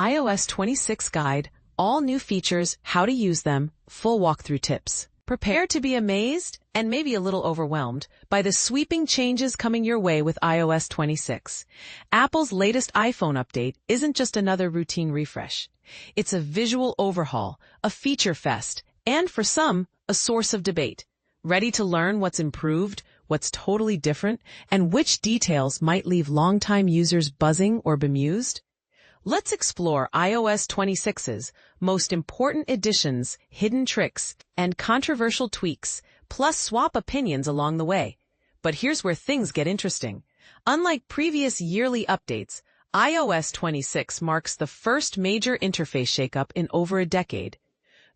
iOS 26 Guide, all new features, how to use them, full walkthrough tips. Prepare to be amazed and maybe a little overwhelmed by the sweeping changes coming your way with iOS 26. Apple's latest iPhone update isn't just another routine refresh. It's a visual overhaul, a feature fest, and for some, a source of debate. Ready to learn what's improved, what's totally different, and which details might leave longtime users buzzing or bemused? Let's explore iOS 26's most important additions, hidden tricks, and controversial tweaks, plus swap opinions along the way. But here's where things get interesting. Unlike previous yearly updates, iOS 26 marks the first major interface shakeup in over a decade.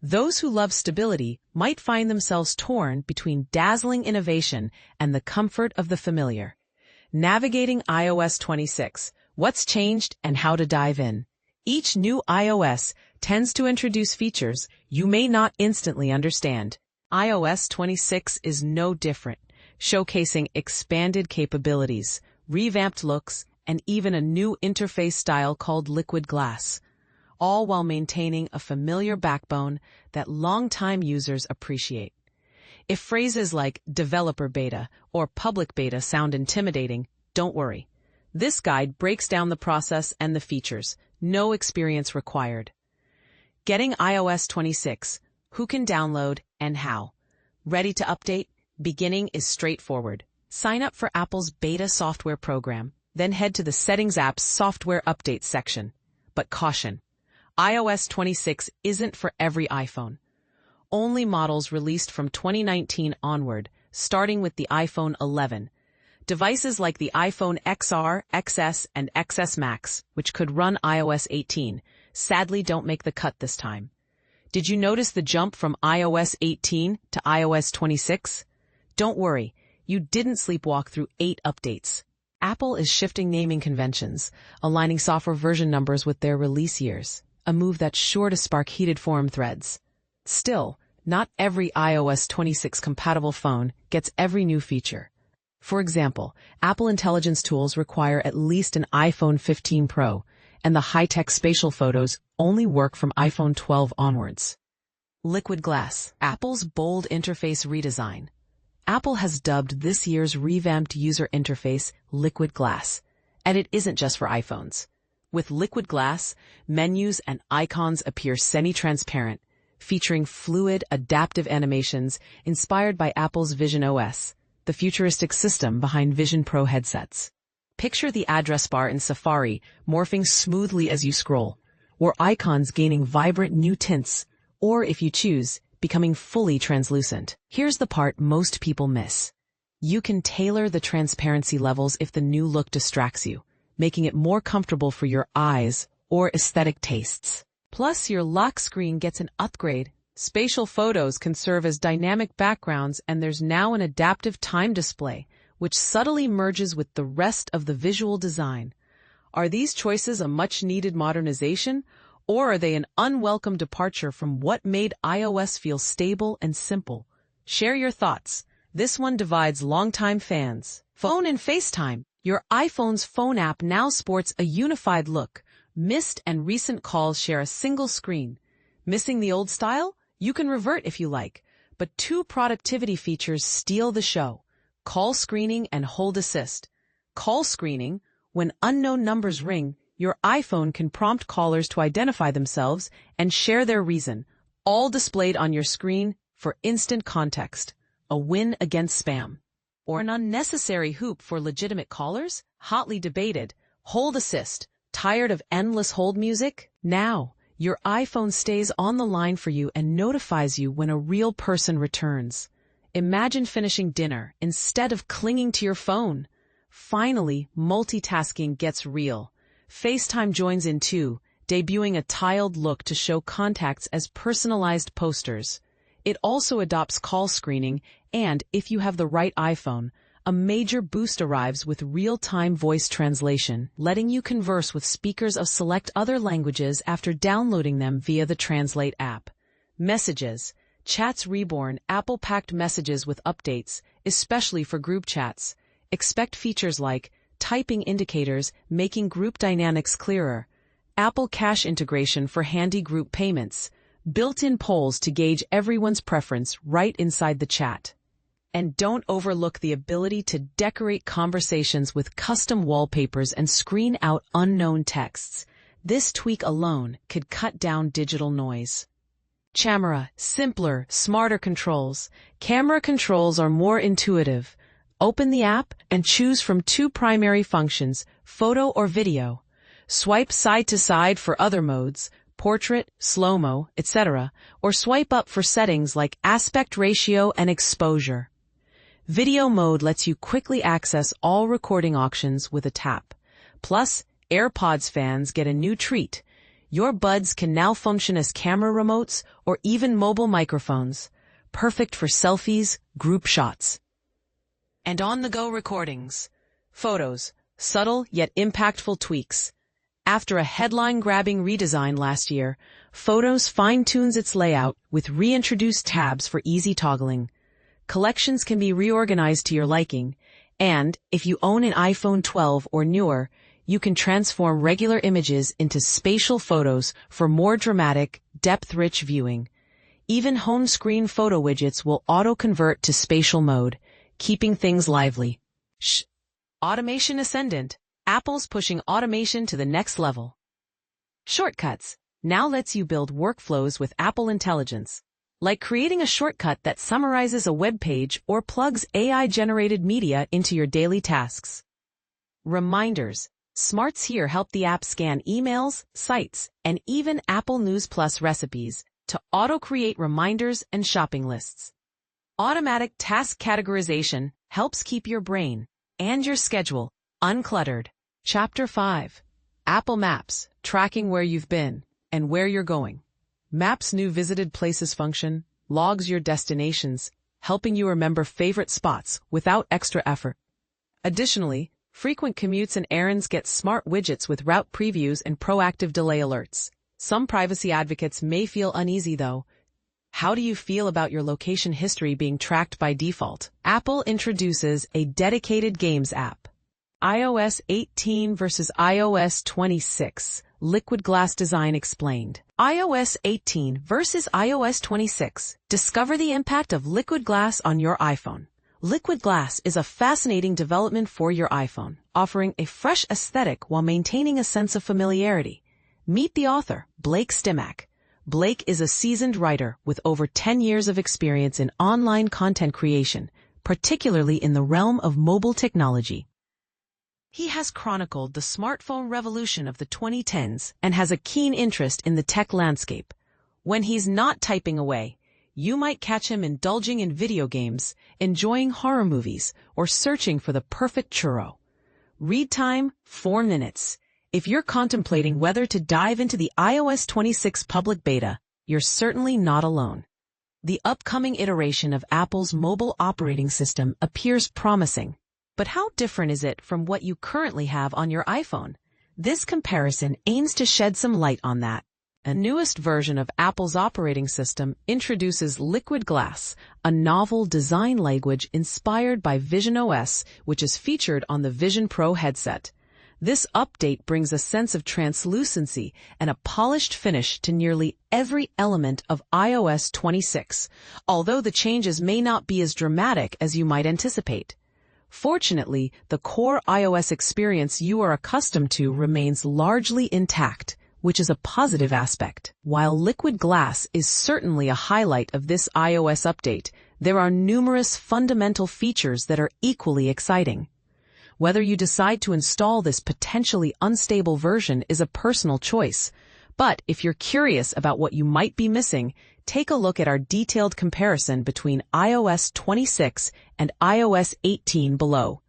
Those who love stability might find themselves torn between dazzling innovation and the comfort of the familiar. Navigating iOS 26, what's changed and how to dive in. Each new iOS tends to introduce features you may not instantly understand. iOS 26 is no different, showcasing expanded capabilities, revamped looks, and even a new interface style called Liquid Glass, all while maintaining a familiar backbone that longtime users appreciate. If phrases like developer beta or public beta sound intimidating, don't worry. This guide breaks down the process and the features, no experience required. Getting iOS 26, who can download and how. Ready to update? Beginning is straightforward. Sign up for Apple's beta software program, then head to the Settings App's Software Updates section. But caution, iOS 26 isn't for every iPhone. Only models released from 2019 onward, starting with the iPhone 11. Devices like the iPhone XR, XS, and XS Max, which could run iOS 18, sadly don't make the cut this time. Did you notice the jump from iOS 18 to iOS 26? Don't worry, you didn't sleepwalk through 8 updates. Apple is shifting naming conventions, aligning software version numbers with their release years, a move that's sure to spark heated forum threads. Still, not every iOS 26 compatible phone gets every new feature. For example, Apple Intelligence tools require at least an iPhone 15 Pro, and the high-tech spatial photos only work from iPhone 12 onwards. Liquid Glass, Apple's bold interface redesign. Apple has dubbed this year's revamped user interface Liquid Glass, and it isn't just for iPhones. With Liquid Glass, menus and icons appear semi-transparent, featuring fluid, adaptive animations inspired by Apple's Vision OS, the futuristic system behind Vision Pro headsets. Picture the address bar in Safari morphing smoothly as you scroll, or icons gaining vibrant new tints, or if you choose, becoming fully translucent. Here's the part most people miss. You can tailor the transparency levels if the new look distracts you, making it more comfortable for your eyes or aesthetic tastes. Plus, your lock screen gets an upgrade. Spatial photos can serve as dynamic backgrounds, and there's now an adaptive time display, which subtly merges with the rest of the visual design. Are these choices a much-needed modernization, or are they an unwelcome departure from what made iOS feel stable and simple? Share your thoughts. This one divides longtime fans. Phone and FaceTime. Your iPhone's phone app now sports a unified look. Missed and recent calls share a single screen. Missing the old style? You can revert if you like, but 2 productivity features steal the show: call screening and hold assist. Call screening, when unknown numbers ring, your iPhone can prompt callers to identify themselves and share their reason, all displayed on your screen for instant context. A win against spam. Or an unnecessary hoop for legitimate callers? Hotly debated. Hold assist. Tired of endless hold music? Now, your iPhone stays on the line for you and notifies you when a real person returns. Imagine finishing dinner instead of clinging to your phone. Finally, multitasking gets real. FaceTime joins in too, debuting a tiled look to show contacts as personalized posters. It also adopts call screening, and if you have the right iPhone, a major boost arrives with real-time voice translation, letting you converse with speakers of select other languages after downloading them via the Translate app. Messages. Chats reborn. Apple packed messages with updates, especially for group chats. Expect features like typing indicators, making group dynamics clearer, Apple Cash integration for handy group payments, built-in polls to gauge everyone's preference right inside the chat. And don't overlook the ability to decorate conversations with custom wallpapers and screen out unknown texts. This tweak alone could cut down digital noise. Camera, simpler, smarter controls. Camera controls are more intuitive. Open the app and choose from two primary functions, photo or video. Swipe side to side for other modes, portrait, slow-mo, etc., or swipe up for settings like aspect ratio and exposure. Video mode lets you quickly access all recording options with a tap. Plus, AirPods fans get a new treat. Your buds can now function as camera remotes or even mobile microphones. Perfect for selfies, group shots. And on-the-go recordings. Photos, subtle yet impactful tweaks. After a headline-grabbing redesign last year, Photos fine-tunes its layout with reintroduced tabs for easy toggling. Collections can be reorganized to your liking, and if you own an iPhone 12 or newer, you can transform regular images into spatial photos for more dramatic, depth-rich viewing. Even home screen photo widgets will auto-convert to spatial mode, keeping things lively. Automation ascendant. Apple's pushing automation to the next level. Shortcuts now lets you build workflows with Apple Intelligence, like creating a shortcut that summarizes a web page or plugs AI-generated media into your daily tasks. Reminders. Smarts here help the app scan emails, sites, and even Apple News Plus recipes to auto-create reminders and shopping lists. Automatic task categorization helps keep your brain and your schedule uncluttered. Chapter 5. Apple Maps, tracking where you've been and where you're going. Maps' new visited places function logs your destinations, helping you remember favorite spots without extra effort. Additionally, frequent commutes and errands get smart widgets with route previews and proactive delay alerts. Some privacy advocates may feel uneasy though. How do you feel about your location history being tracked by default? Apple introduces a dedicated games app. iOS 18 versus iOS 26. Liquid glass design explained. iOS 18 versus iOS 26. Discover the impact of liquid glass on your iPhone. Liquid glass is a fascinating development for your iPhone, offering a fresh aesthetic while maintaining a sense of familiarity. Meet the author, Blake Stimac. Blake is a seasoned writer with over 10 years of experience in online content creation, particularly in the realm of mobile technology. He has chronicled the smartphone revolution of the 2010s and has a keen interest in the tech landscape. When he's not typing away, you might catch him indulging in video games, enjoying horror movies, or searching for the perfect churro. Read time, 4 minutes. If you're contemplating whether to dive into the iOS 26 public beta, you're certainly not alone. The upcoming iteration of Apple's mobile operating system appears promising. But how different is it from what you currently have on your iPhone? This comparison aims to shed some light on that. A newest version of Apple's operating system introduces Liquid Glass, a novel design language inspired by Vision OS, which is featured on the Vision Pro headset. This update brings a sense of translucency and a polished finish to nearly every element of iOS 26, although the changes may not be as dramatic as you might anticipate. Fortunately, the core iOS experience you are accustomed to remains largely intact, which is a positive aspect. While Liquid Glass is certainly a highlight of this iOS update, there are numerous fundamental features that are equally exciting. Whether you decide to install this potentially unstable version is a personal choice, but if you're curious about what you might be missing, take a look at our detailed comparison between iOS 26 and iOS 18 below.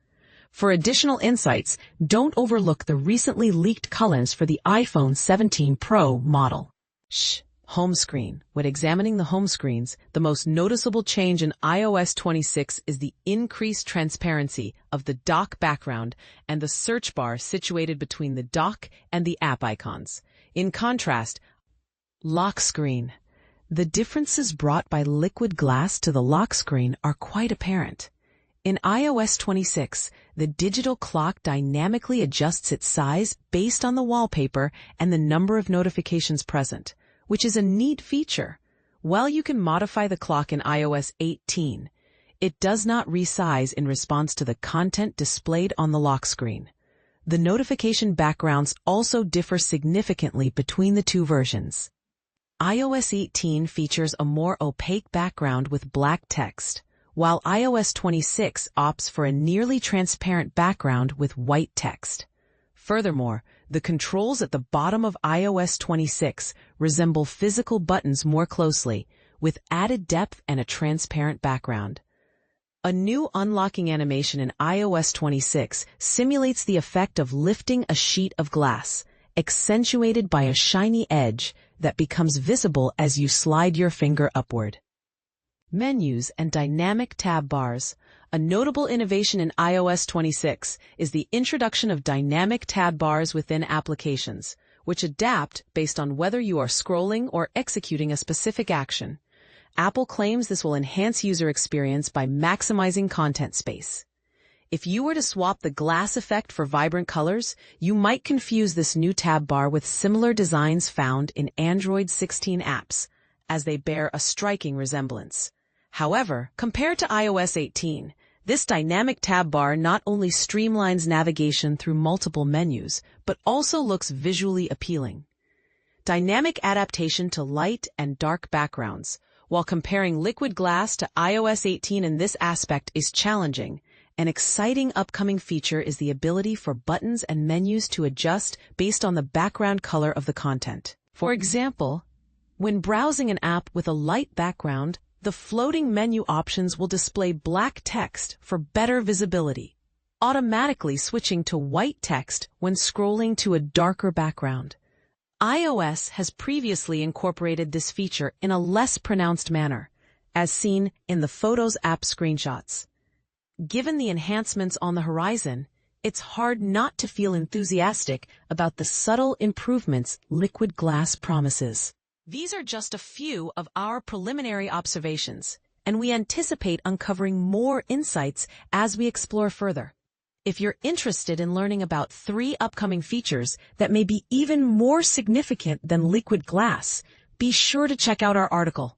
For additional insights, don't overlook the recently leaked colors for the iPhone 17 Pro model. Home screen. When examining the home screens, the most noticeable change in iOS 26 is the increased transparency of the dock background and the search bar situated between the dock and the app icons. In contrast, lock screen. The differences brought by Liquid Glass to the lock screen are quite apparent. In iOS 26, the digital clock dynamically adjusts its size based on the wallpaper and the number of notifications present, which is a neat feature. While you can modify the clock in iOS 18, it does not resize in response to the content displayed on the lock screen. The notification backgrounds also differ significantly between the two versions. iOS 18 features a more opaque background with black text, while iOS 26 opts for a nearly transparent background with white text. Furthermore, the controls at the bottom of iOS 26 resemble physical buttons more closely, with added depth and a transparent background. A new unlocking animation in iOS 26 simulates the effect of lifting a sheet of glass, accentuated by a shiny edge that becomes visible as you slide your finger upward. Menus and dynamic tab bars. A notable innovation in iOS 26 is the introduction of dynamic tab bars within applications, which adapt based on whether you are scrolling or executing a specific action. Apple claims this will enhance user experience by maximizing content space. If you were to swap the glass effect for vibrant colors, you might confuse this new tab bar with similar designs found in Android 16 apps, as they bear a striking resemblance. However, compared to iOS 18, this dynamic tab bar not only streamlines navigation through multiple menus, but also looks visually appealing. Dynamic adaptation to light and dark backgrounds. While comparing liquid glass to iOS 18 in this aspect is challenging, an exciting upcoming feature is the ability for buttons and menus to adjust based on the background color of the content. For example, when browsing an app with a light background, the floating menu options will display black text for better visibility, automatically switching to white text when scrolling to a darker background. iOS has previously incorporated this feature in a less pronounced manner, as seen in the Photos app screenshots. Given the enhancements on the horizon, it's hard not to feel enthusiastic about the subtle improvements liquid glass promises. These are just a few of our preliminary observations, and we anticipate uncovering more insights as we explore further. If you're interested in learning about 3 upcoming features that may be even more significant than liquid glass, be sure to check out our article.